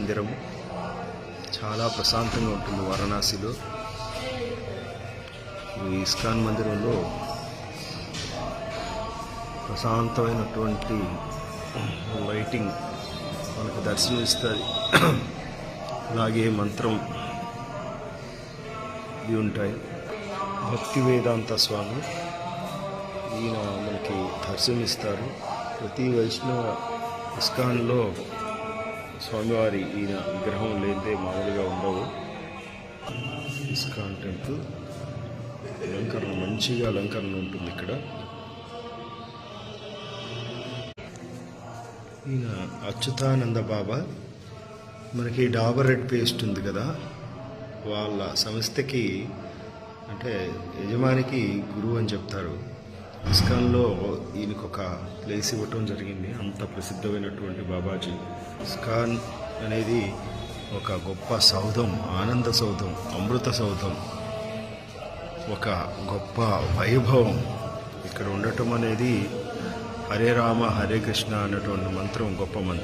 మందిరం చాలా ప్రశాంతంగా ఉంటుంది వారణాసిలో. ఈ ఇస్కాన్ మందిరంలో ప్రశాంతమైనటువంటి లైటింగ్ మనకు దర్శనమిస్తుంది. అలాగే మంత్రం ఇవి ఉంటాయి. భక్తి వేదాంత స్వామి ఈయన మనకి దర్శనమిస్తారు. ప్రతి వైష్ణవ ఇస్కాన్లో స్వామివారి ఈయన విగ్రహం లేదే మామూలుగా ఉండవు. ఇస్కాన్ టెంపుల్ అలంకరణ మంచిగా అలంకరణ ఉంటుంది ఇక్కడ. ఈయన అచ్యుతానంద బాబా. మనకి డాబర్ రెడ్ పేస్ట్ ఉంది కదా, వాళ్ళ సంస్థకి అంటే యజమానికి గురువు అని చెప్తారు. ఇస్కాన్లో ఈయనకు ఒక ప్లేస్ ఇవ్వటం జరిగింది. అంత ప్రసిద్ధమైనటువంటి బాబాజీ. ఇస్కాన్ అనేది ఒక గొప్ప సౌధం, ఆనంద సౌధం, అమృత సౌధం, ఒక గొప్ప వైభవం. ఇక్కడ ఉండటం అనేది హరే రామ హరే కృష్ణ అన్నటువంటి మంత్రం గొప్ప మంత్రం.